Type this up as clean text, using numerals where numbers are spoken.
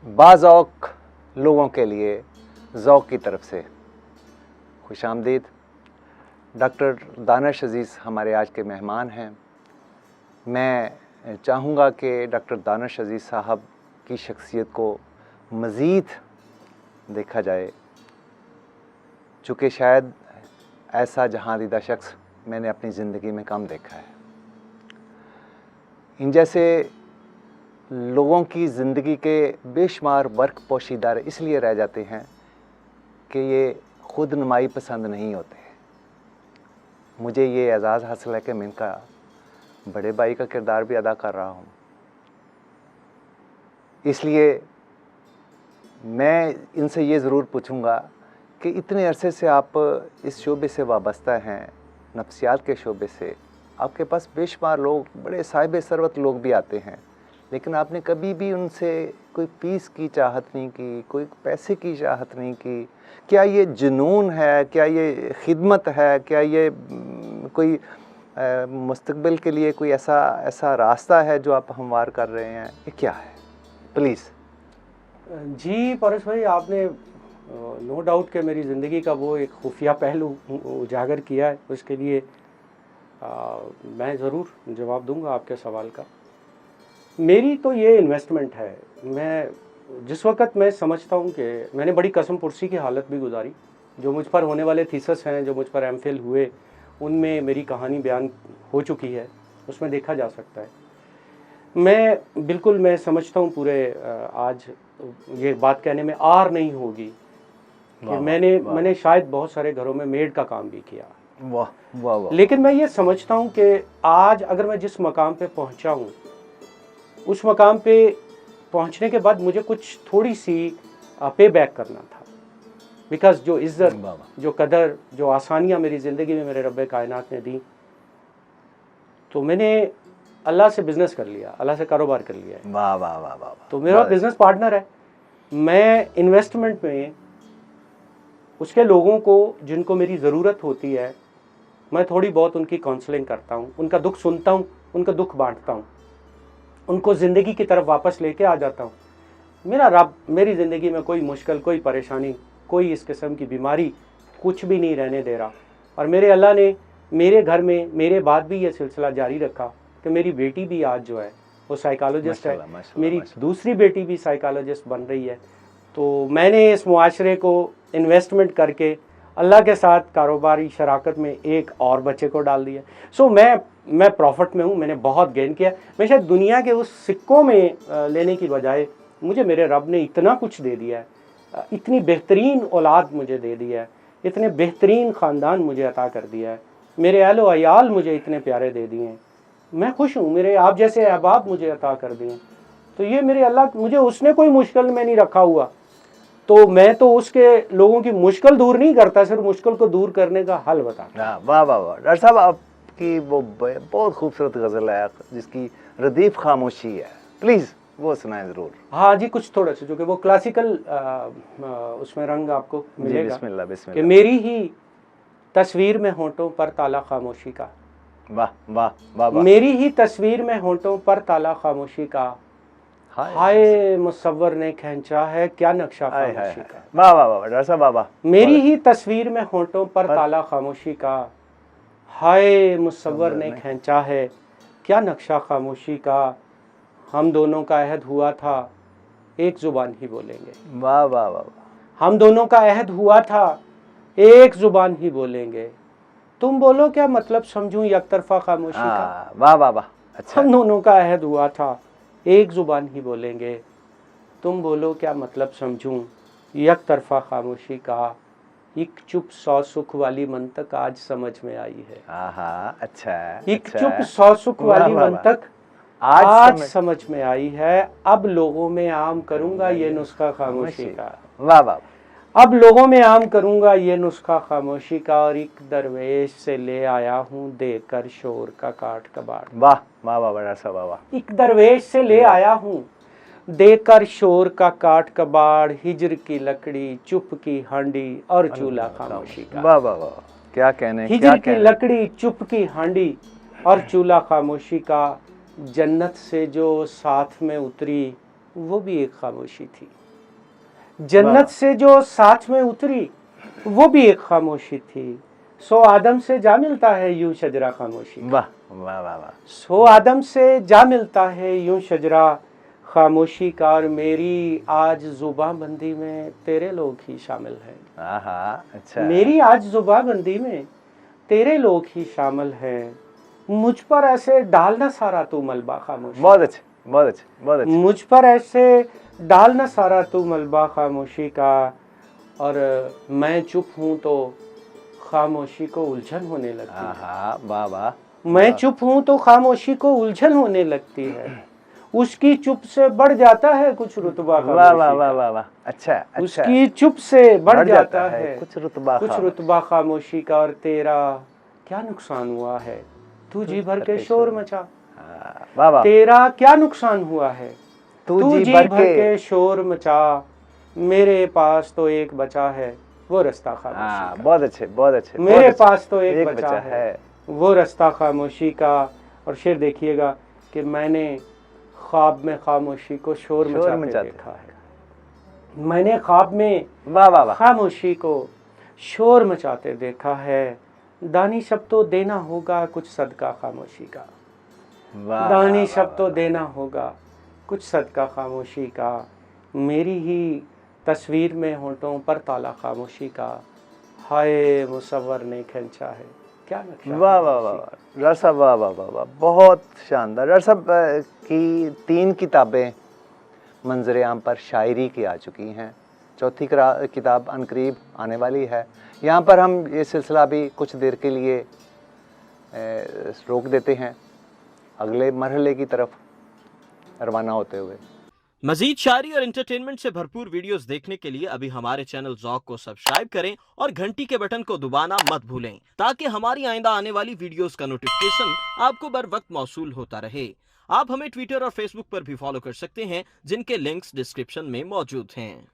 बाज़ौक़ लोगों के लिए ज़ौक़ की तरफ से खुशामदीद। डॉक्टर दानिश अज़ीज़ हमारे आज के मेहमान हैं। मैं चाहूँगा कि डॉक्टर दानिश अज़ीज़ साहब की शख्सियत को मज़ीद देखा जाए, चूँकि शायद ऐसा जहांदीदा शख्स मैंने अपनी ज़िंदगी में कम देखा है। इन जैसे लोगों की ज़िंदगी के बेशुमार वर्क पोशीदार इसलिए रह जाते हैं कि ये खुद नुमाई पसंद नहीं होते। मुझे ये एज़ाज़ हासिल है कि मैं इनका बड़े भाई का किरदार भी अदा कर रहा हूँ। इसलिए मैं इनसे ये ज़रूर पूछूँगा कि इतने अरसे से आप इस शोबे से वाबस्ता हैं, नफ्सियात के शोबे से। आपके पास बेशुमार लोग, बड़े साहिब सरवत लोग भी आते हैं, लेकिन आपने कभी भी उनसे कोई फीस की चाहत नहीं की, कोई पैसे की चाहत नहीं की। क्या ये जुनून है? क्या ये खिदमत है? क्या ये कोई मुस्तकबिल के लिए कोई ऐसा रास्ता है जो आप हमवार कर रहे हैं? ये क्या है? प्लीज़। जी पारस भाई, आपने नो डाउट कि मेरी ज़िंदगी का वो एक खुफिया पहलू उजागर किया है। उसके लिए मैं ज़रूर जवाब दूंगा आपके सवाल का। मेरी तो ये इन्वेस्टमेंट है। मैं जिस वक्त मैं समझता हूँ कि मैंने बड़ी कसम पुरसी की हालत भी गुजारी, जो मुझ पर होने वाले थीसिस हैं, जो मुझ पर एमफिल हुए, उनमें मेरी कहानी बयान हो चुकी है, उसमें देखा जा सकता है। मैं समझता हूँ पूरे आज ये बात कहने में आर नहीं होगी कि मैंने शायद बहुत सारे घरों में मेड का काम भी किया। वाह वाह वाह। लेकिन मैं ये समझता हूँ कि आज अगर मैं जिस मकाम पे पहुँचा हूँ, उस मकाम पे पहुँचने के बाद मुझे कुछ थोड़ी सी पे बैक करना था। बिकॉज जो इज़्ज़त, जो कदर, जो आसानियाँ मेरी ज़िंदगी में मेरे रब्बे कायनात ने दी, तो मैंने अल्लाह से बिज़नेस कर लिया, अल्लाह से कारोबार कर लिया है। वाह वाह वाह वाह। तो मेरा बिज़नेस पार्टनर है। मैं इन्वेस्टमेंट में उसके लोगों को जिनको मेरी ज़रूरत होती है, मैं थोड़ी बहुत उनकी काउंसलिंग करता हूँ, उनका दुख सुनता हूँ, उनका दुख बांटता हूँ, उनको ज़िंदगी की तरफ वापस लेके आ जाता हूँ। मेरा रब मेरी ज़िंदगी में कोई मुश्किल, कोई परेशानी, कोई इस किस्म की बीमारी कुछ भी नहीं रहने दे रहा। और मेरे अल्लाह ने मेरे घर में मेरे बाद भी ये सिलसिला जारी रखा कि मेरी बेटी भी आज जो है वो साइकोलॉजिस्ट है, मेरी दूसरी बेटी भी साइकोलॉजिस्ट बन रही है। तो मैंने इस मुआशरे को इन्वेस्टमेंट करके अल्लाह के साथ कारोबारी शराकत में एक और बच्चे को डाल दिया। सो मैं प्रॉफिट में हूँ, मैंने बहुत गेन किया। मैं शायद दुनिया के उस सिक्कों में लेने की बजाय मुझे मेरे रब ने इतना कुछ दे दिया है, इतनी बेहतरीन औलाद मुझे दे दी है, इतने बेहतरीन ख़ानदान मुझे अता कर दिया है, मेरे अहलो अयाल मुझे इतने प्यारे दे दिए हैं। मैं खुश हूँ, मेरे आप जैसे अहबाब मुझे अता कर दिए। तो ये मेरे अल्लाह, मुझे उसने कोई मुश्किल में नहीं रखा हुआ, तो मैं तो उसके लोगों की मुश्किल दूर नहीं करता, सिर्फ मुश्किल को दूर करने का हल बताता। वाह वाह वाह। डॉक्टर साहब, आपकी वो बहुत खूबसूरत गज़ल है जिसकी रदीफ खामोशी है, प्लीज़ वो सुनाएं ज़रूर। हाँ जी, कुछ थोड़ा सा, जो कि वो क्लासिकल उसमें रंग आपको मिलेगा। बिस्मिल्लाह बिस्मिल्लाह। कि मेरी ही तस्वीर में होंठों पर ताला खामोशी का। वाह वाह वाह वाह। मेरी ही तस्वीर में होंठों पर ताला खामोशी का, हाय मुसव्वर ने खींचा है क्या नक्शा खामोशी का। वाह वाह वाह डॉक्टर साहब, वाह वाह। मेरी ही तस्वीर में होंठों पर ताला खामोशी का, हाय मुसव्वर ने खींचा है क्या नक्शा खामोशी का। हम दोनों का अहद हुआ था एक जुबान ही बोलेंगे। वाह वाह वाह। हम दोनों का अहद हुआ था एक जुबान ही बोलेंगे। तुम बोलो क्या मतलब समझूं एक तरफा खामोशी का। वाह वाह वाह। अच्छा। हम दोनों का अहद हुआ था एक जुबान ही बोलेंगे। तुम बोलो क्या मतलब समझूं एक तरफा खामोशी का। एक चुप सौ सुख वाली मंतक आज समझ में आई है। अच्छा। एक चुप सौ सुख वाली मंतक आज समझ में आई है। अब लोगों में आम करूंगा ये नुस्खा खामोशी का। वाह वाह। अब लोगों में आम करूंगा ये नुस्खा खामोशी का। और एक दरवेश से ले आया हूँ देकर शोर का काट कबाड़। वाह वाह वाह बड़ा सा वाह। एक दरवेश से ले आया हूँ देकर शोर का काट कबाड़। हिजर की लकड़ी, चुप की हांडी और चूल्हा खामोशी का। वाह वाह वाह, क्या कहने। हिजर की लकड़ी, चुप की हांडी और चूल्हा खामोशी का। जन्नत से जो साथ में उतरी वो भी एक खामोशी थी। जन्नत से जो साथ में उतरी वो भी एक खामोशी थी। 100 आदम से जा मिलता है यूं शजरा खामोशी। वाह वाह वाह वाह। 100 आदम से जा मिलता है यूं शजरा खामोशी का, और मेरी आज जुबाबंदी में तेरे लोग ही शामिल हैं। अच्छा। मेरी आज जुबाबंदी में तेरे लोग ही शामिल हैं। मुझ पर ऐसे डालना सारा तू मलबा खामोशी। बहुत अच्छे, बहुत अच्छे, बहुत अच्छे। मुझ पर ऐसे डालना सारा तू मलबा खामोशी का, और मैं चुप हूँ तो खामोशी को उलझन होने लगती है। वाह वाह। मैं चुप हूँ तो खामोशी को उलझन होने लगती है। उसकी चुप से बढ़ जाता है कुछ रुतबा खामोशी। वाह वाह वाह वाह वाह। अच्छा अच्छा। उसकी चुप से बढ़ जाता है कुछ रुतबा खामोशी का, और तेरा क्या नुकसान हुआ है तू जी भर के शोर मचा। वाह वाह। तेरा क्या नुकसान हुआ है तू जी भर के शोर मचा, मेरे पास तो एक बचा है वो रास्ता खामोशी का। बहुत अच्छे, बहुत अच्छे। मेरे पास तो एक बचा है वो रास्ता खामोशी का। और शेर देखिएगा कि मैंने ख्वाब में खामोशी को शोर मचाते देखा है। मैंने ख्वाब में वाह वाह वाह खामोशी को शोर मचाते देखा है। दानी शब्द तो देना होगा कुछ सदका खामोशी का। दानी शब्द तो देना होगा कुछ सदका खामोशी का। मेरी ही तस्वीर में होंठों पर ताला खामोशी का, हाय मुसव्वर ने खींचा है क्या नक्शा। वाह वाह वाह। डॉक्टर साहब वाह वाह वाह वाह, बहुत शानदार। डॉक्टर साहब की 3 किताबें मंजर आम पर शायरी की आ चुकी हैं, चौथी किताब अनकरीब आने वाली है। यहाँ पर हम ये सिलसिला भी कुछ देर के लिए रोक देते हैं, अगले मरहले की तरफ रवाना होते हुए। मजीद शायरी और एंटरटेनमेंट से भरपूर वीडियोस देखने के लिए अभी हमारे चैनल ज़ौक़ को सब्सक्राइब करें और घंटी के बटन को दबाना मत भूलें, ताकि हमारी आइंदा आने वाली वीडियोस का नोटिफिकेशन आपको बर वक्त मौसूल होता रहे। आप हमें ट्विटर और फेसबुक पर भी फॉलो कर सकते हैं, जिनके लिंक्स डिस्क्रिप्शन में मौजूद हैं।